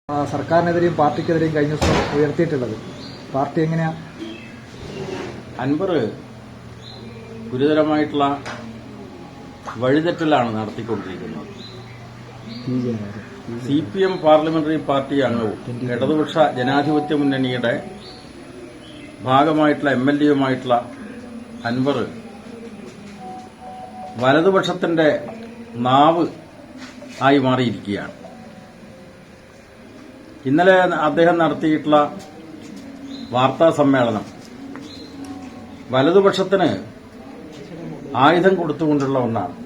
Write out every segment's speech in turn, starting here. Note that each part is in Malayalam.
സർക്കാരിനെതിരെയും പാർട്ടിക്കെതിരെയും കഴിഞ്ഞ ദിവസം ഉയർത്തിയിട്ടുള്ളത്. പാർട്ടി എങ്ങനെയാ? അൻവർ ഗുരുതരമായിട്ടുള്ള വഴിതെറ്റലാണ് നടത്തിക്കൊണ്ടിരിക്കുന്നത്. CPM പാർലമെന്ററി പാർട്ടി അംഗവും ഇടതുപക്ഷ ജനാധിപത്യ മുന്നണിയുടെ ഭാഗമായിട്ടുള്ള MLA-യുമായിട്ടുള്ള അൻവർ വലതുപക്ഷത്തിന്റെ നാവ് ആയി മാറിയിരിക്കുകയാണ്. ഇന്നലെ അദ്ദേഹം നടത്തിയിട്ടുള്ള വാർത്താ സമ്മേളനം വലതുപക്ഷത്തിന് ആയുധം കൊടുത്തുകൊണ്ടുള്ള ഒന്നാണ്.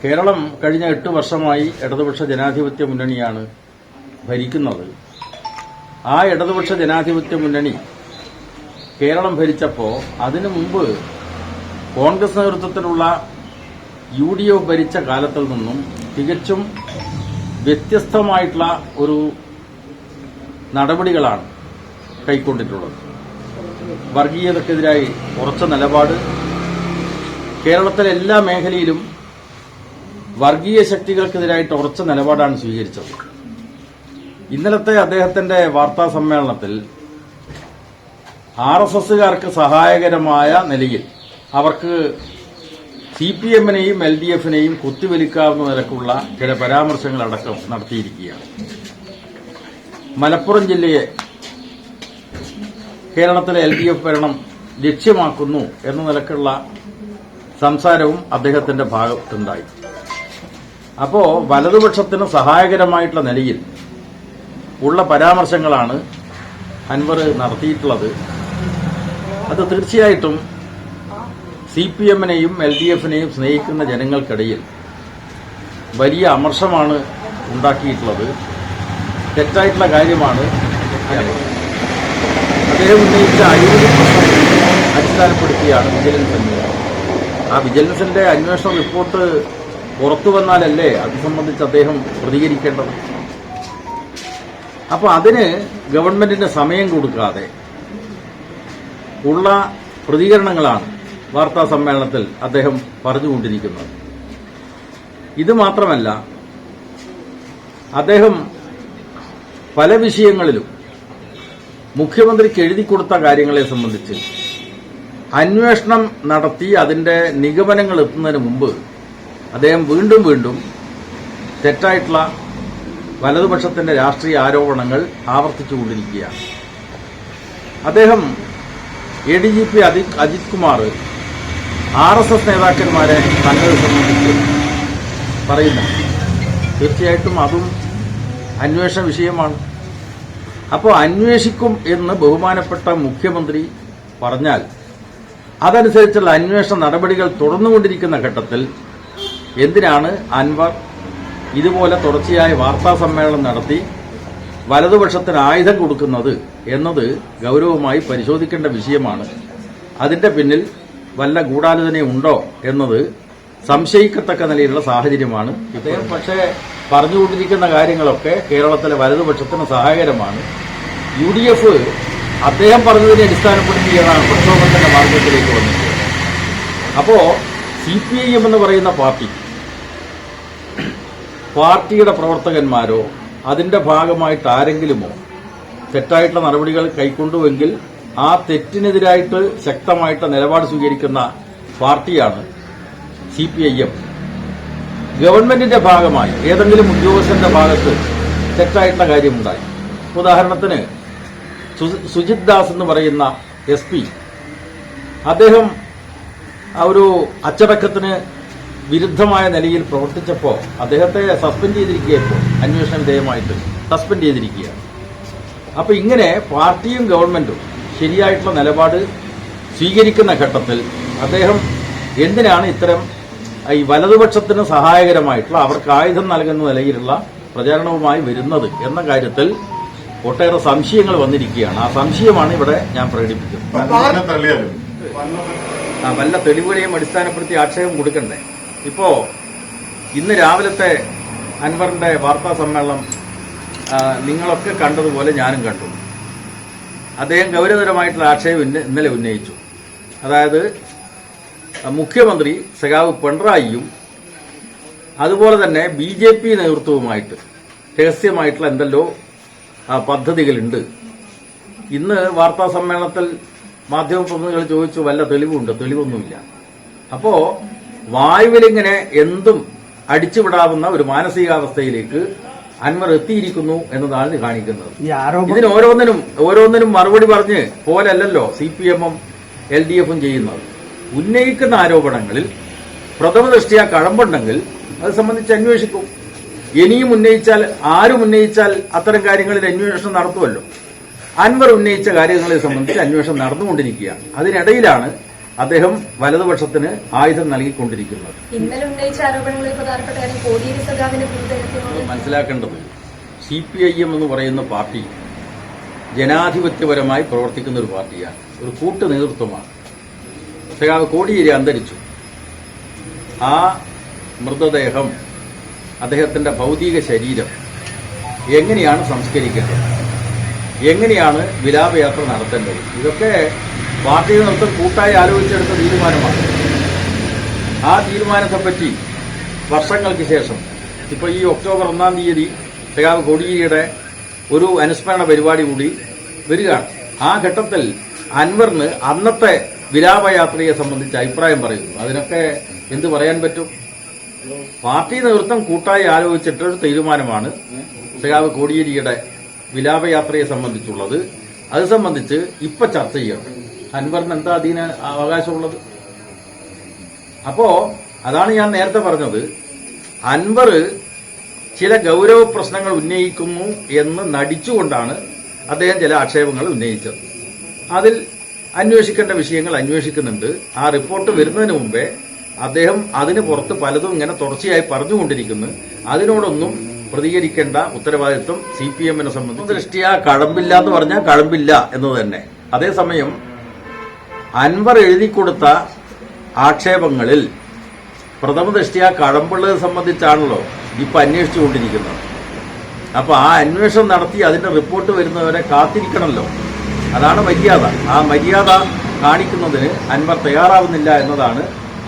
കേരളം കഴിഞ്ഞ 8 വർഷമായി ഇടതുപക്ഷ ജനാധിപത്യ മുന്നണിയാണ് ഭരിക്കുന്നത്. ആ ഇടതുപക്ഷ ജനാധിപത്യ മുന്നണി കേരളം ഭരിച്ചപ്പോൾ അതിനു മുമ്പ് കോൺഗ്രസ് നേതൃത്വത്തിലുള്ള UDF ഭരിച്ച കാലത്തിൽ നിന്നും തികച്ചും വ്യത്യസ്തമായിട്ടുള്ള ഒരു നടപടികളാണ് കൈക്കൊണ്ടിട്ടുള്ളത്. വർഗീയതക്കെതിരായി ഉറച്ച നിലപാട്, കേരളത്തിലെ എല്ലാ മേഖലയിലും വർഗീയ ശക്തികൾക്കെതിരായിട്ട് ഉറച്ച നിലപാടാണ് സ്വീകരിച്ചത്. ഇന്നലത്തെ അദ്ദേഹത്തിന്റെ വാർത്താ സമ്മേളനത്തിൽ RSSകാർക്ക് സഹായകരമായ നിലയിൽ അവർക്ക് CPM-നെയും LDF-നെയും കുത്തിവലിക്കാവുന്ന നിരക്കുള്ള ചില പരാമർശങ്ങളടക്കം നടത്തിയിരിക്കുകയാണ്. മലപ്പുറം ജില്ലയെ കേരളത്തിലെ LDF ഭരണം ലക്ഷ്യമാക്കുന്നു എന്ന നിലക്കുള്ള സംസാരവും അദ്ദേഹത്തിന്റെ ഭാഗത്തുണ്ടായി. അപ്പോ വലതുപക്ഷത്തിന് സഹായകരമായിട്ടുള്ള നിലയിൽ ഉള്ള പരാമർശങ്ങളാണ് അൻവർ നടത്തിയിട്ടുള്ളത്. അത് തീർച്ചയായിട്ടും CPM-നെയും LDF-നെയും സ്നേഹിക്കുന്ന ജനങ്ങൾക്കിടയിൽ വലിയ അമർഷമാണ് ഉണ്ടാക്കിയിട്ടുള്ളത്. തെറ്റായിട്ടുള്ള കാര്യമാണ്. അദ്ദേഹം ഉന്നയിച്ച അഴിമതി പ്രശ്നം അടിസ്ഥാനപ്പെടുത്തിയാണ് വിജിലൻസ് അന്വേഷണം. ആ വിജിലൻസിന്റെ അന്വേഷണ റിപ്പോർട്ട് പുറത്തു വന്നാലല്ലേ അത് സംബന്ധിച്ച് അദ്ദേഹം പ്രതികരിക്കേണ്ടത്. അപ്പോൾ അതിന് ഗവൺമെന്റിന് സമയം കൊടുക്കാതെ ഉള്ള പ്രതികരണങ്ങളാണ് വാർത്താ സമ്മേളനത്തിൽ അദ്ദേഹം പറഞ്ഞുകൊണ്ടിരിക്കുന്നത്. ഇത് മാത്രമല്ല, അദ്ദേഹം പല വിഷയങ്ങളിലും മുഖ്യമന്ത്രിക്ക് എഴുതിക്കൊടുത്ത കാര്യങ്ങളെ സംബന്ധിച്ച് അന്വേഷണം നടത്തി അതിന്റെ നിഗമനങ്ങൾ എത്തുന്നതിന് മുമ്പ് അദ്ദേഹം വീണ്ടും വീണ്ടും തെറ്റായിട്ടുള്ള വലതുപക്ഷത്തിന്റെ രാഷ്ട്രീയ ആരോപണങ്ങൾ ആവർത്തിച്ചുകൊണ്ടിരിക്കുകയാണ്. അദ്ദേഹം ADGP അജിത് കുമാർ RSS നേതാക്കന്മാരെ കണ്ടത് സംബന്ധിച്ച് പറയുന്നു. തീർച്ചയായിട്ടും അതും അന്വേഷണ വിഷയമാണ്. അപ്പോൾ അന്വേഷിക്കും എന്ന് ബഹുമാനപ്പെട്ട മുഖ്യമന്ത്രി പറഞ്ഞാൽ അതനുസരിച്ചുള്ള അന്വേഷണ നടപടികൾ തുടർന്നുകൊണ്ടിരിക്കുന്ന ഘട്ടത്തിൽ എന്തിനാണ് അൻവർ ഇതുപോലെ തുടർച്ചയായ വാർത്താ സമ്മേളനം നടത്തി വലതുപക്ഷത്തിന് ആയുധം കൊടുക്കുന്നത് എന്നത് ഗൌരവമായി പരിശോധിക്കേണ്ട വിഷയമാണ്. അതിന്റെ പിന്നിൽ വല്ല ഗൂഢാലോചനയുണ്ടോ എന്നത് സംശയിക്കത്തക്ക നിലയിലുള്ള സാഹചര്യമാണ് ഇദ്ദേഹം. പക്ഷേ പറഞ്ഞുകൊണ്ടിരിക്കുന്ന കാര്യങ്ങളൊക്കെ കേരളത്തിലെ വലതുപക്ഷത്തിന് സഹായകരമാണ്. UDF അദ്ദേഹം പറഞ്ഞതിനെ അടിസ്ഥാനപ്പെടുത്തിയാണ് പ്രക്ഷോഭത്തിന്റെ മാർഗത്തിലേക്ക് വന്നിട്ടുള്ളത്. അപ്പോ CPIM എന്ന് പറയുന്ന പാർട്ടിയുടെ പ്രവർത്തകന്മാരോ അതിന്റെ ഭാഗമായിട്ട് ആരെങ്കിലുമോ തെറ്റായിട്ടുള്ള നടപടികൾ കൈക്കൊണ്ടുവെങ്കിൽ ആ തെറ്റിനെതിരായിട്ട് ശക്തമായിട്ട് നിലപാട് സ്വീകരിക്കുന്ന പാർട്ടിയാണ് CPIM. ഗവൺമെന്റിന്റെ ഭാഗമായി ഏതെങ്കിലും ഉദ്യോഗസ്ഥന്റെ ഭാഗത്ത് തെറ്റായിട്ടുള്ള കാര്യമുണ്ടായി, ഉദാഹരണത്തിന് സുജിത് ദാസ് എന്ന് പറയുന്ന SP, അദ്ദേഹം ഒരു അച്ചടക്കത്തിന് വിരുദ്ധമായ നിലയിൽ പ്രവർത്തിച്ചപ്പോൾ അദ്ദേഹത്തെ സസ്പെൻഡ് ചെയ്തിരിക്കുകയപ്പോൾ അന്വേഷണ വിധേയമായിട്ട് സസ്പെൻഡ് ചെയ്തിരിക്കുകയാണ്. അപ്പൊ ഇങ്ങനെ പാർട്ടിയും ഗവൺമെന്റും ശരിയായിട്ടുള്ള നിലപാട് സ്വീകരിക്കുന്ന ഘട്ടത്തിൽ അദ്ദേഹം എന്തിനാണ് ഇത്തരം ഈ വലതുപക്ഷത്തിന് സഹായകരമായിട്ടുള്ള അവർക്ക് ആയുധം നൽകുന്ന നിലയിലുള്ള പ്രചാരണവുമായി വരുന്നത് എന്ന കാര്യത്തിൽ ഒട്ടേറെ സംശയങ്ങൾ വന്നിരിക്കുകയാണ്. ആ സംശയമാണ് ഇവിടെ ഞാൻ പ്രകടിപ്പിക്കുന്നത്. വല്ല തെളിവുകളെയും അടിസ്ഥാനപ്പെടുത്തി ആക്ഷേപം കൊടുക്കണ്ടേ? ഇപ്പോ ഇന്ന് രാവിലത്തെ അൻവറിന്റെ വാർത്താ സമ്മേളനം നിങ്ങളൊക്കെ കണ്ടതുപോലെ ഞാനും കണ്ടു. അദ്ദേഹം ഗൌരവതരമായിട്ടുള്ള ആക്ഷേപം ഇന്നലെ ഉന്നയിച്ചു. അതായത് മുഖ്യമന്ത്രി സഖാവ് പിണറായിയും അതുപോലെ തന്നെ BJP നേതൃത്വവുമായിട്ട് രഹസ്യമായിട്ടുള്ള എന്തെല്ലോ പദ്ധതികളുണ്ട്. ഇന്ന് വാർത്താ സമ്മേളനത്തിൽ മാധ്യമപ്രതിനിധികൾ ചോദിച്ചു വല്ല തെളിവുണ്ട്? തെളിവൊന്നുമില്ല. അപ്പോ വായുവിലിങ്ങനെ എന്തും അടിച്ചുവിടാവുന്ന ഒരു മാനസികാവസ്ഥയിലേക്ക് അൻവർ എത്തിയിരിക്കുന്നു എന്നതാണ് ഇത് കാണിക്കുന്നത്. ഇതിന് ഓരോന്നിനും മറുപടി പറഞ്ഞ് പോലല്ലോ CPM-ഉം LDF-ഉം ചെയ്യുന്നത്. ഉന്നയിക്കുന്ന ആരോപണങ്ങളിൽ പ്രഥമ ദൃഷ്ടിയ കഴമ്പുണ്ടെങ്കിൽ അത് സംബന്ധിച്ച് അന്വേഷിക്കും. ഇനിയും ആരും ഉന്നയിച്ചാൽ അത്തരം കാര്യങ്ങളിൽ അന്വേഷണം നടത്തുമല്ലോ. അൻവർ ഉന്നയിച്ച കാര്യങ്ങളെ സംബന്ധിച്ച് അന്വേഷണം നടന്നുകൊണ്ടിരിക്കുകയാണ്. അതിനിടയിലാണ് അദ്ദേഹം വലതുപക്ഷത്തിന് ആയുധം നൽകിക്കൊണ്ടിരിക്കുന്നത്. ഇന്നലെ ഉന്നയിച്ച ആരോപണങ്ങളിൽ പ്രധാനപ്പെട്ട കാര്യം കോടിയേരി സഖാവിനെ മനസ്സിലാക്കേണ്ടത് CPIM എന്ന് പറയുന്ന പാർട്ടി ജനാധിപത്യപരമായി പ്രവർത്തിക്കുന്ന ഒരു പാർട്ടിയാണ്, ഒരു കൂട്ടു നേതൃത്വമാണ്. സഖാവ് കോടിയേരി അന്തരിച്ചു. ആ മൃതദേഹം, അദ്ദേഹത്തിന്റെ ഭൗതിക ശരീരം എങ്ങനെയാണ് സംസ്കരിക്കേണ്ടത്, എങ്ങനെയാണ് വിലാപയാത്ര നടത്തേണ്ടത്, ഇതൊക്കെ പാർട്ടി നേതൃത്വം കൂട്ടായി ആലോചിച്ചെടുത്ത തീരുമാനമാണ്. ആ തീരുമാനത്തെപ്പറ്റി വർഷങ്ങൾക്ക് ശേഷം ഇപ്പോൾ ഈ ഒക്ടോബർ 1-ാം തീയതി സഖാവ് കോടിയേരിയുടെ ഒരു അനുസ്മരണ പരിപാടി കൂടി വരികയാണ്. ആ ഘട്ടത്തിൽ അൻവറിന് അന്നത്തെ വിലാപയാത്രയെ സംബന്ധിച്ച് അഭിപ്രായം പറയുന്നു. അതിനൊക്കെ എന്ത് പറയാൻ പറ്റും? പാർട്ടി നേതൃത്വം കൂട്ടായി ആലോചിച്ചിട്ടൊരു തീരുമാനമാണ് സഖാവ് കോടിയേരിയുടെ വിലാപയാത്രയെ സംബന്ധിച്ചുള്ളത്. അത് സംബന്ധിച്ച് ഇപ്പൊ ചർച്ച ചെയ്യണം. അൻവറിന് എന്താ അതിന് അവകാശമുള്ളത്? അപ്പോ അതാണ് ഞാൻ നേരത്തെ പറഞ്ഞത്. അൻവർ ചില ഗൗരവ പ്രശ്നങ്ങൾ ഉന്നയിക്കുന്നു എന്ന് നടിച്ചുകൊണ്ടാണ് അദ്ദേഹം ചില ആക്ഷേപങ്ങൾ ഉന്നയിച്ചത്. അതിൽ അന്വേഷിക്കേണ്ട വിഷയങ്ങൾ അന്വേഷിക്കുന്നുണ്ട്. ആ റിപ്പോർട്ട് വരുന്നതിന് മുമ്പേ അദ്ദേഹം അതിന് പുറത്ത് പലതും ഇങ്ങനെ തുടർച്ചയായി പറഞ്ഞുകൊണ്ടിരിക്കുന്നു. അതിനോടൊന്നും പ്രതികരിക്കേണ്ട ഉത്തരവാദിത്വം CPM-നെ സംബന്ധിച്ച് ദൃഷ്ടിയാ കഴമ്പില്ല എന്ന് പറഞ്ഞാൽ കഴമ്പില്ല എന്ന് തന്നെ. അതേസമയം അൻവർ എഴുതിക്കൊടുത്ത ആക്ഷേപങ്ങളിൽ പ്രഥമ ദൃഷ്ടിയാ കഴമ്പുള്ളത് സംബന്ധിച്ചാണല്ലോ ഇപ്പൊ അന്വേഷിച്ചുകൊണ്ടിരിക്കുന്നത്. അപ്പൊ ആ അന്വേഷണം നടത്തി അതിന്റെ റിപ്പോർട്ട് വരുന്നവരെ കാത്തിരിക്കണമല്ലോ. അതാണ് മര്യാദ. ആ മര്യാദ കാണിക്കുന്നതിന് അൻവർ തയ്യാറാവുന്നില്ല എന്നതാണ്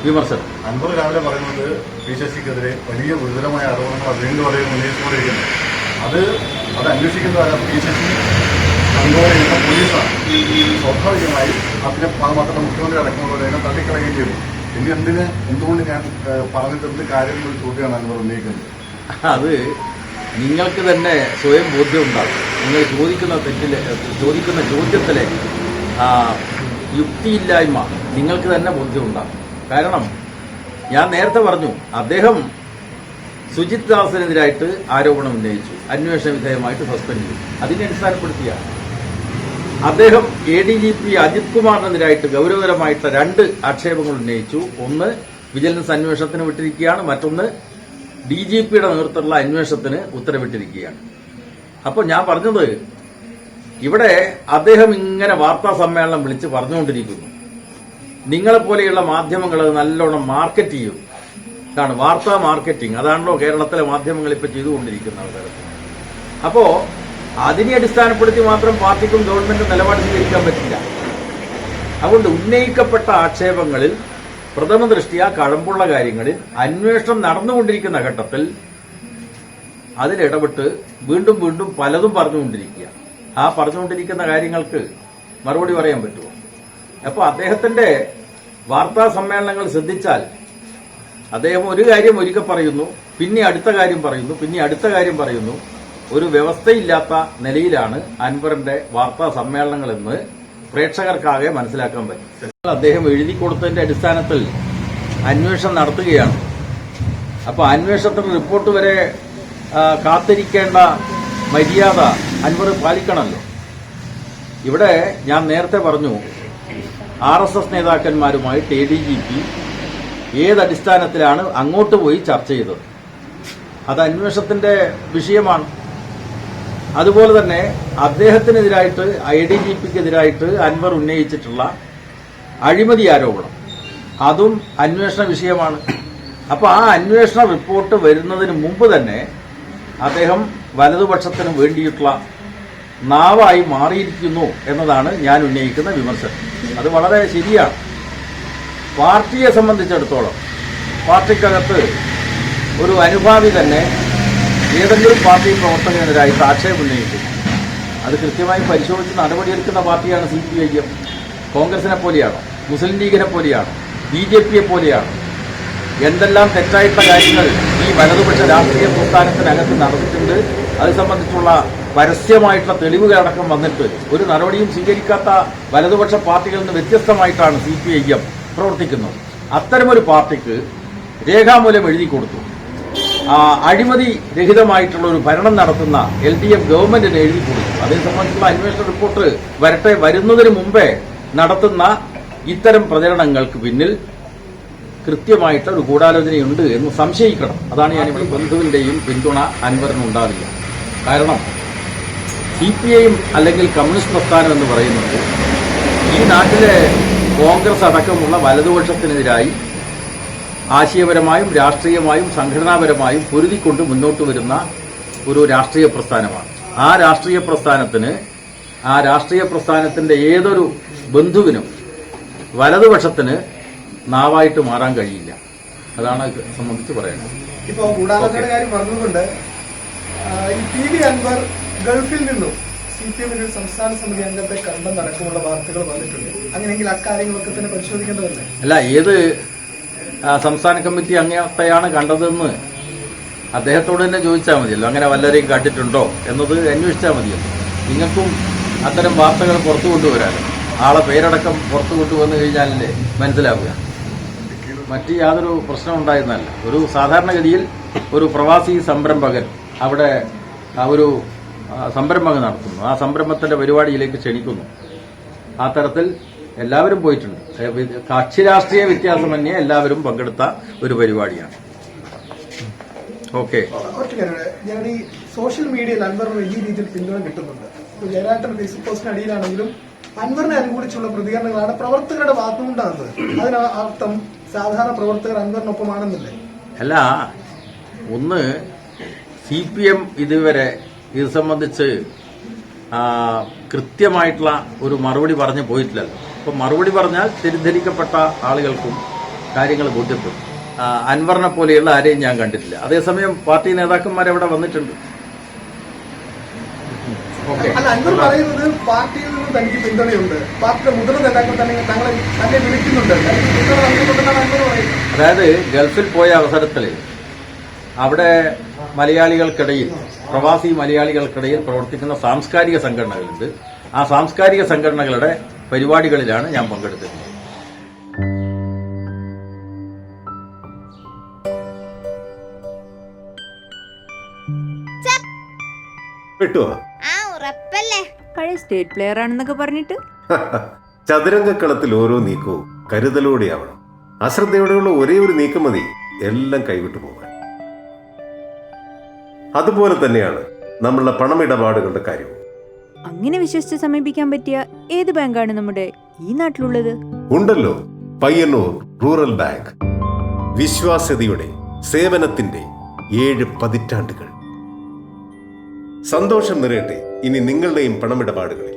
വിമർശനം. അൻവർ രാവിലെ പറയുന്നത് PCCക്കെതിരെ വലിയ ഗുരുതരമായ ആരോപണങ്ങൾ വീണ്ടും അദ്ദേഹം ഉന്നയിച്ചുകൊണ്ടിരിക്കുന്നു. അത് അന്വേഷിക്കുന്നതാണ് PCC കൺട്രോൾ ചെയ്യുന്ന പോലീസാണ്. സ്വാഭാവികമായി അതിന്റെ ഭാഗമാത്ര മുഖ്യമന്ത്രി അടക്കമുള്ളവരെ തള്ളിക്കളയുകയും ചെയ്തു. ഇനി എന്തുകൊണ്ട് ഞാൻ പറഞ്ഞിട്ട് കാര്യം ഒരു ചോദ്യമാണ് അൻവർ ഉന്നയിക്കുന്നത്. അത് നിങ്ങൾക്ക് തന്നെ സ്വയം ബോധ്യം ഉണ്ടാകും. നിങ്ങൾ ചോദിക്കുന്ന ചോദ്യത്തിലെ യുക്തിയില്ലായ്മ നിങ്ങൾക്ക് തന്നെ ബോധ്യം ഉണ്ടാകും. കാരണം ഞാൻ നേരത്തെ പറഞ്ഞു, അദ്ദേഹം സുജിത് ദാസിനെതിരായിട്ട് ആരോപണം ഉന്നയിച്ചു, അന്വേഷണ വിധേയമായിട്ട് സസ്പെൻഡ് ചെയ്തു. അതിനെ അടിസ്ഥാനപ്പെടുത്തിയാണ് അദ്ദേഹം ADGP അജിത് കുമാറിനെതിരായിട്ട് ഗൗരവതരമായിട്ട് 2 ആക്ഷേപങ്ങൾ ഉന്നയിച്ചു. ഒന്ന് വിജിലൻസ് അന്വേഷണത്തിന് വിട്ടിരിക്കുകയാണ്, മറ്റൊന്ന് DGPയുടെ നേതൃത്വത്തിലുള്ള അന്വേഷണത്തിന് ഉത്തരവിട്ടിരിക്കുകയാണ്. അപ്പോൾ ഞാൻ പറഞ്ഞത്, ഇവിടെ അദ്ദേഹം ഇങ്ങനെ വാർത്താ സമ്മേളനം വിളിച്ച് പറഞ്ഞുകൊണ്ടിരിക്കുന്നു. നിങ്ങളെപ്പോലെയുള്ള മാധ്യമങ്ങൾ നല്ലോണം മാർക്കറ്റ് ചെയ്യും. ഇതാണ് വാർത്താ മാർക്കറ്റിംഗ്. അതാണല്ലോ കേരളത്തിലെ മാധ്യമങ്ങൾ ഇപ്പൊ ചെയ്തുകൊണ്ടിരിക്കുന്നത്. അപ്പോ അതിനെ അടിസ്ഥാനപ്പെടുത്തി മാത്രം പാർട്ടിക്കും ഗവൺമെന്റും നിലപാട് സ്വീകരിക്കാൻ പറ്റില്ല. അതുകൊണ്ട് ഉന്നയിക്കപ്പെട്ട ആക്ഷേപങ്ങളിൽ പ്രഥമ ദൃഷ്ടിയാ കഴമ്പുള്ള കാര്യങ്ങളിൽ അന്വേഷണം നടന്നുകൊണ്ടിരിക്കുന്ന ഘട്ടത്തിൽ അതിലിടപെട്ട് വീണ്ടും വീണ്ടും പലതും പറഞ്ഞുകൊണ്ടിരിക്കുക. ആ പറഞ്ഞുകൊണ്ടിരിക്കുന്ന കാര്യങ്ങൾക്ക് മറുപടി പറയാൻ പറ്റുമോ? അപ്പോൾ അദ്ദേഹത്തിന്റെ വാർത്താ സമ്മേളനങ്ങൾ ശ്രദ്ധിച്ചാൽ അദ്ദേഹം ഒരു കാര്യം ഒരിക്കൽ പറയുന്നു, പിന്നെ അടുത്ത കാര്യം പറയുന്നു, പിന്നെ അടുത്ത കാര്യം പറയുന്നു. ഒരു വ്യവസ്ഥയില്ലാത്ത നിലയിലാണ് അൻവറിന്റെ വാർത്താ സമ്മേളനങ്ങളെന്ന് പ്രേക്ഷകർക്കാകെ മനസ്സിലാക്കാൻ പറ്റും. അദ്ദേഹം എഴുതി കൊടുത്തതിന്റെ അടിസ്ഥാനത്തിൽ അന്വേഷണം നടത്തുകയാണ്. അപ്പോൾ അന്വേഷണത്തിന് റിപ്പോർട്ട് വരെ കാത്തിരിക്കേണ്ട മര്യാദ അൻവർ പാലിക്കണമല്ലോ. ഇവിടെ ഞാൻ നേരത്തെ പറഞ്ഞു, RSS നേതാക്കന്മാരുമായിട്ട് ADGP ഏതടിസ്ഥാനത്തിലാണ് അങ്ങോട്ട് പോയി ചർച്ച ചെയ്തത്. അത് അന്വേഷണത്തിന്റെ വിഷയമാണ്. അതുപോലെ തന്നെ അദ്ദേഹത്തിനെതിരായിട്ട് ADGPക്കെതിരായിട്ട് അൻവർ ഉന്നയിച്ചിട്ടുള്ള അഴിമതി ആരോപണം അതും അന്വേഷണ വിഷയമാണ്. അപ്പോൾ ആ അന്വേഷണ റിപ്പോർട്ട് വരുന്നതിന് മുമ്പ് തന്നെ അദ്ദേഹം വലതുപക്ഷത്തിന് വേണ്ടിയിട്ടുള്ള നാവായി മാറിയിരിക്കുന്നു എന്നതാണ് ഞാൻ ഉന്നയിക്കുന്ന വിമർശനം. അത് വളരെ ശരിയാണ്. പാർട്ടിയെ സംബന്ധിച്ചിടത്തോളം പാർട്ടിക്കകത്ത് ഒരു അനുഭാവി തന്നെ ഏതെങ്കിലും പാർട്ടി പ്രവർത്തകനെതിരായിട്ട് ആക്ഷേപം ഉന്നയിക്കും, അത് കൃത്യമായി പരിശോധിച്ച് നടപടിയെടുക്കുന്ന പാർട്ടിയാണ് CPIM. കോൺഗ്രസിനെ പോലെയാണോ, മുസ്ലിം ലീഗിനെ പോലെയാണോ, BJP പോലെയാണോ? എന്തെല്ലാം തെറ്റായിട്ടുള്ള കാര്യങ്ങൾ ഈ വലതുപക്ഷ രാഷ്ട്രീയ പ്രസ്ഥാനത്തിനകത്ത് നടന്നിട്ടുണ്ട്, അത് സംബന്ധിച്ചുള്ള പരസ്യമായിട്ടുള്ള തെളിവുകളടക്കം വന്നിട്ട് ഒരു നടപടിയും സ്വീകരിക്കാത്ത വലതുപക്ഷ പാർട്ടികളിൽ നിന്ന് വ്യത്യസ്തമായിട്ടാണ് CPIM പ്രവർത്തിക്കുന്നത്. അത്തരമൊരു പാർട്ടിക്ക് രേഖാമൂലം എഴുതി കൊടുത്തു, അഴിമതി രഹിതമായിട്ടുള്ള ഒരു ഭരണം നടത്തുന്ന LDF ഗവൺമെന്റിന് എഴുതി കൊടുത്തു. അതേ സംബന്ധിച്ചുള്ള അന്വേഷണ റിപ്പോർട്ട് വരുന്നതിന് മുമ്പേ നടത്തുന്ന ഇത്തരം പ്രചരണങ്ങൾക്ക് പിന്നിൽ കൃത്യമായിട്ട് ഒരു ഗൂഢാലോചനയുണ്ട് എന്ന് സംശയിക്കണം. അതാണ് ഞാനിവിടെ ബന്ധുവിന്റെയും പിന്തുണ അൻവറിനുണ്ടാവില്ല. കാരണം CPIM അല്ലെങ്കിൽ കമ്മ്യൂണിസ്റ്റ് പ്രസ്ഥാനം എന്ന് പറയുന്നത് ഈ നാട്ടിലെ കോൺഗ്രസ് അടക്കമുള്ള വലതുപക്ഷത്തിനെതിരായി ആശയപരമായും രാഷ്ട്രീയമായും സംഘടനാപരമായും പൊരുതിക്കൊണ്ട് മുന്നോട്ട് വരുന്ന ഒരു രാഷ്ട്രീയ പ്രസ്ഥാനമാണ്. ആ രാഷ്ട്രീയ പ്രസ്ഥാനത്തിന്റെ ഏതൊരു ബന്ധുവിനും വലതുപക്ഷത്തിന് നാവായിട്ട് മാറാൻ കഴിയില്ല. അതാണ് സംബന്ധിച്ച് പറയുന്നത്. ഇപ്പോ ഗൂഢാലോചനയുടെ കാര്യം പറഞ്ഞുകൊണ്ട് ഈ PV അൻവർ ഗൾഫിൽ നിന്നും CPIM സംസ്ഥാന സമിതി അംഗത്തെ കണ്ടെന്നടക്കമുള്ള വാർത്തകൾ വന്നിട്ടുണ്ട്. അങ്ങനെയെങ്കിൽ അക്കാര്യങ്ങളൊക്കെ തന്നെ പരിശോധിക്കേണ്ടതല്ലേ? അല്ല, ഏത് സംസ്ഥാന കമ്മിറ്റി അംഗത്തെയാണ് കണ്ടതെന്ന് അദ്ദേഹത്തോട് തന്നെ ചോദിച്ചാൽ മതിയല്ലോ. അങ്ങനെ വല്ലവരെയും കണ്ടിട്ടുണ്ടോ എന്നത് അന്വേഷിച്ചാൽ മതിയല്ലോ. നിങ്ങൾക്കും അത്തരം വാർത്തകൾ പുറത്തു കൊണ്ടുവരാനും ആളെ പേരടക്കം പുറത്തു കൊണ്ടുവന്നു കഴിഞ്ഞാലല്ലേ മനസ്സിലാവുക. മറ്റ് യാതൊരു പ്രശ്നം ഉണ്ടായിരുന്നല്ല. ഒരു സാധാരണഗതിയിൽ ഒരു പ്രവാസി സംരംഭകൻ അവിടെ ഒരു സംരംഭം നടത്തുന്നു, ആ സംരംഭത്തിന്റെ പരിപാടിയിലേക്ക് ക്ഷണിക്കുന്നു. ആ തരത്തിൽ എല്ലാവരും പോയിട്ടുണ്ട്. കക്ഷി രാഷ്ട്രീയ വ്യത്യാസമന്യേ എല്ലാവരും പങ്കെടുത്ത ഒരു പരിപാടിയാണ്. ഓക്കെ, ഞാൻ ഈ സോഷ്യൽ മീഡിയയിൽ അൻവറിന് വലിയ രീതിയിൽ പിന്തുണ കിട്ടുന്നുണ്ട്. ജയരാട്ടൻ ഫേസ്ബുക്ക് പോസ്റ്റിന് അടിയിലാണെങ്കിലും അൻവറിനെ അനുകൂലിച്ചുള്ള പ്രതികരണങ്ങളാണ് പ്രവർത്തകരുടെ ഭാഗത്തുനിന്നുണ്ടാകുന്നത്. അതിനർത്ഥം സാധാരണ പ്രവർത്തകർ അൻവറിനൊപ്പമാണെന്നില്ലേ? അല്ല, ഒന്ന് CPM ഇതുവരെ ഇത് സംബന്ധിച്ച് കൃത്യമായിട്ടുള്ള ഒരു മറുപടി പറഞ്ഞു പോയിട്ടില്ലല്ലോ. അപ്പം മറുപടി പറഞ്ഞാൽ തെറ്റിദ്ധരിക്കപ്പെട്ട ആളുകൾക്കും കാര്യങ്ങൾ ബോധ്യപ്പെടും. അൻവറിനെ പോലെയുള്ള ആരെയും ഞാൻ കണ്ടിട്ടില്ല. അതേസമയം പാർട്ടി നേതാക്കന്മാർ അവിടെ വന്നിട്ടുണ്ട്. അല്ല, അൻവർ പറയുന്നത് പാർട്ടിയിൽ നിന്ന് തനിക്ക് പിന്തുണയുണ്ട്, പാർട്ടിയുടെ മുതിർന്ന നേതാക്കൾ തന്നെ വിളിക്കുന്നുണ്ട്, അതായത് ഗൾഫിൽ പോയ അവസരത്തിൽ അവിടെ മലയാളികൾക്കിടയിൽ, പ്രവാസി മലയാളികൾക്കിടയിൽ പ്രവർത്തിക്കുന്ന സാംസ്കാരിക സംഘടനകളുണ്ട്. ആ സാംസ്കാരിക സംഘടനകളുടെ പരിപാടികളിലാണ് ഞാൻ പങ്കെടുത്തിരുന്നത്. പഴയ സ്റ്റേറ്റ് പ്ലെയർ ആണെന്നൊക്കെ പറഞ്ഞിട്ട് ചതുരംഗക്കളത്തിൽ ഓരോ നീക്കവും കരുതലോടെയാവണം. അശ്രദ്ധയോടെയുള്ള ഒരേ ഒരു നീക്കം മതി എല്ലാം കൈവിട്ടു പോകാൻ. അതുപോലെ തന്നെയാണ് നമ്മളുടെ പണമിടപാടുകളുടെ കാര്യവും. അങ്ങനെ വിശ്വസിച്ച് സമീപിക്കാൻ പറ്റിയ ഏത് ബാങ്കാണ് നമ്മുടെ ഈ നാട്ടിലുള്ളത്? ഉണ്ടല്ലോ, പയ്യന്നൂർ റൂറൽ ബാങ്ക്. വിശ്വാസ്യതയുടെ, സേവനത്തിന്റെ 7 പതിറ്റാണ്ടുകൾ. സന്തോഷം നിറയട്ടെ ഇനി നിങ്ങളുടെയും പണമിടപാടുകളിൽ.